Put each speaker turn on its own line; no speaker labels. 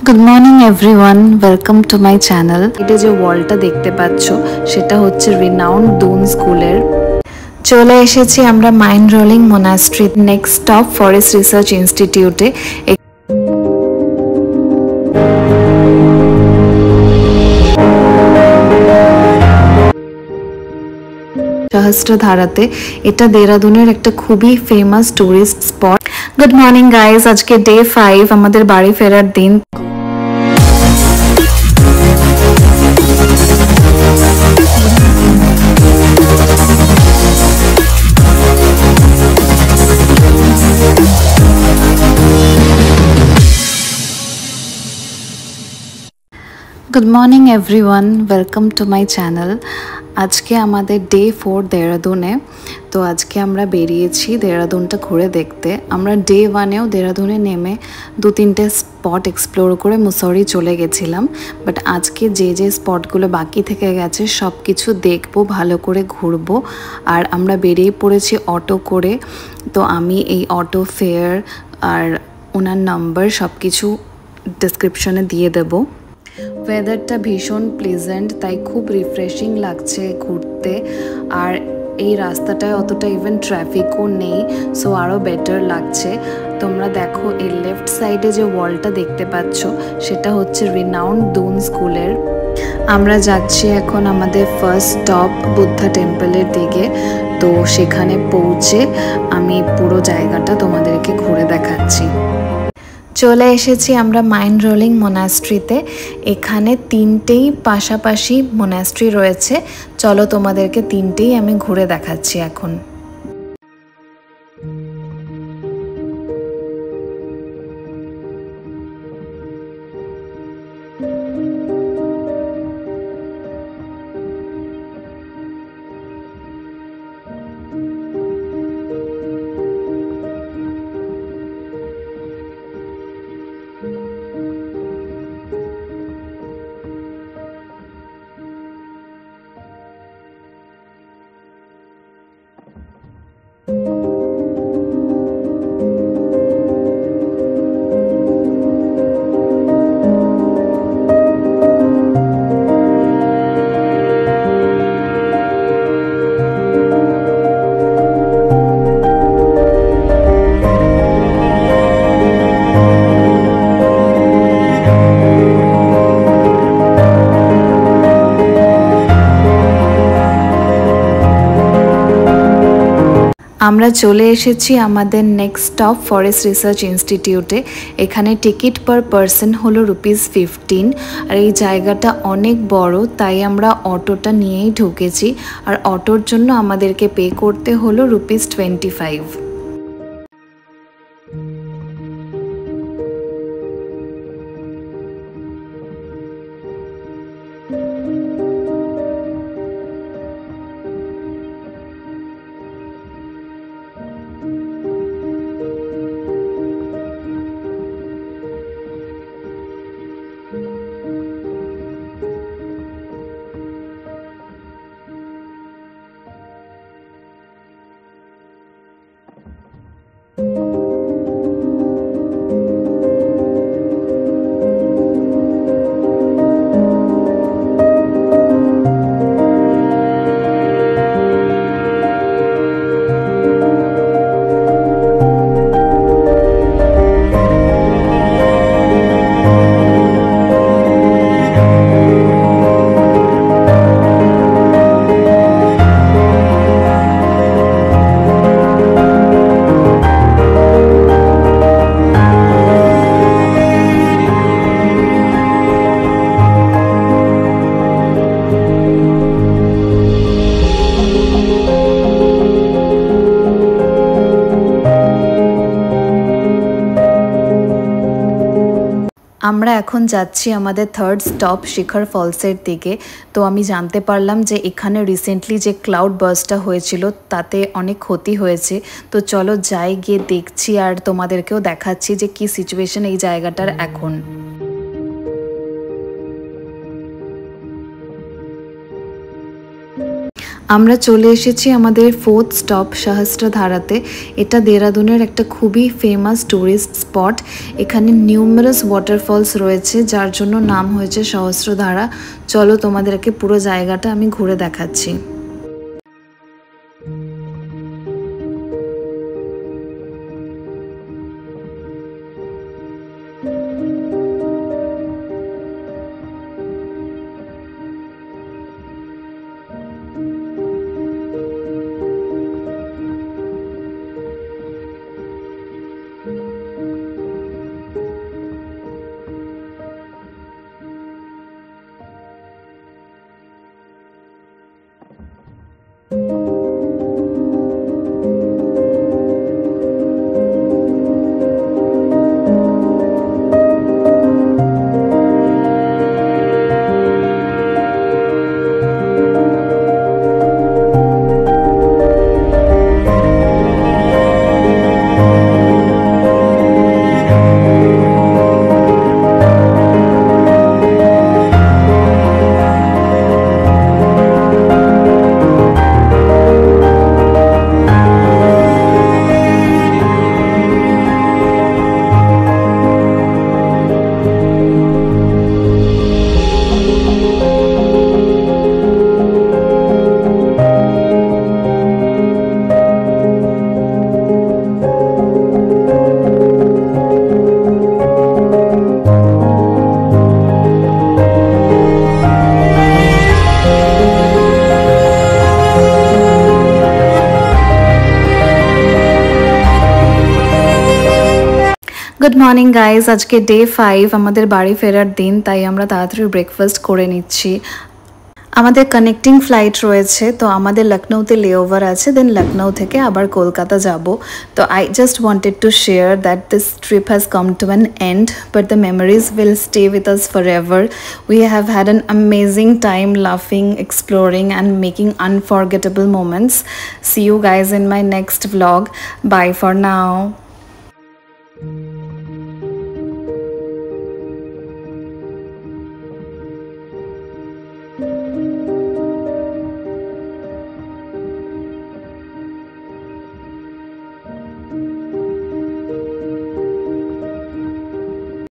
Good morning everyone, welcome to my channel. এটা যে ওয়ালটা দেখতে পাচ্ছ সেটা হচ্ছে রিনাউন্ড দুন স্কুলের। চলে এসেছি আমরা mind rolling monastery, next stop forest research ইনস্টিটিউটে। সহস্রধারাতে এটা দেরাদুনের একটা খুবই famous tourist spot. Good morning guys, আজকে ডে 5, আমাদের বাড়ি ফেরার দিন। Good morning everyone, welcome to my channel. আজকে আমাদের ডে 4 দেরাদুনে। তো আজকে আমরা বেরিয়েছি দেরাদুনটা ঘুরে দেখতে। আমরা ডে 1এও দেরাদুনে নেমে 2-3টে স্পট এক্সপ্লোর করে মুসৌরি চলে গেছিলাম। বাট আজকে যে স্পটগুলো বাকি থেকে গেছে সব কিছু দেখবো, ভালো করে ঘুরবো। আর আমরা বেরিয়ে পড়েছি অটো করে। তো আমি এই অটো ফেয়ার আর ওনার নাম্বার সব কিছু ডেসক্রিপশনে দিয়ে দেবো। ওয়েদারটা ভীষণ প্লেজেন্ট, তাই খুব রিফ্রেশিং লাগছে ঘুরতে। আর এই রাস্তাটায় অতটা ইভেন ট্রাফিকও নেই, সো আরও বেটার লাগছে। তোমরা দেখো এই লেফট সাইডে যে ওয়ালটা দেখতে পাচ্ছ সেটা হচ্ছে রিনাউন্ড দুন স্কুলের। আমরা যাচ্ছি এখন আমাদের ফার্স্ট স্টপ বুদ্ধা টেম্পলের দিকে। তো সেখানে পৌঁছে আমি পুরো জায়গাটা তোমাদেরকে ঘুরে দেখাচ্ছি। চলে এসেছি আমরা মাইন্ড রোলিং মোনাস্ট্রিতে। এখানে 3টেই পাশাপাশি মোনাস্ট্রি রয়েছে। চলো তোমাদেরকে 3টেই আমি ঘুরে দেখাচ্ছি এখন। আমরা চলে এসেছি আমাদের নেক্সট স্টপ ফরেস্ট রিসার্চ ইনস্টিটিউটে। এখানে টিকিট পার পারসন হলো ₹15। আর এই জায়গাটা অনেক বড়, তাই আমরা অটোটা নিয়েই ঢুকেছি। আর অটোর জন্য আমাদেরকে পে করতে হলো ₹25। আমরা এখন যাচ্ছি আমাদের থার্ড স্টপ শিখর ফলসের দিকে। তো আমি জানতে পারলাম যে এখানে রিসেন্টলি যে ক্লাউড বার্স্টটা হয়েছিল তাতে অনেক ক্ষতি হয়েছে। তো চলো যাই, গিয়ে দেখছি আর তোমাদেরকেও দেখাচ্ছি যে কি সিচুয়েশন এই জায়গাটার এখন। আমরা চলে এসেছি আমাদের 4th স্টপ সহস্রধারাতে। এটা দেরাদুনের একটা খুবই ফেমাস ট্যুরিস্ট স্পট। এখানে নিউমারাস ওয়াটারফলস রয়েছে, যার জন্য নাম হয়েছে সহস্রধারা। চলো তোমাদেরকে পুরো জায়গাটা আমি ঘুরে দেখাচ্ছি। গুড মর্নিং গাইজ, আজকে ডে 5 আমাদের বাড়ি ফেরার দিন, তাই আমরা তাড়াতাড়ি ব্রেকফাস্ট করে নিচ্ছি। আমাদের কানেক্টিং ফ্লাইট রয়েছে, তো আমাদের লখনৌতে লেওভার আছে, দেন লখনৌ থেকে আবার কলকাতা যাব। তো I just wanted to share that this trip has come to an end, but the memories will stay with us forever এভার। We have had an amazing time লাফিং, exploring and making unforgettable moments. See you guys in my next vlog. Bye for now.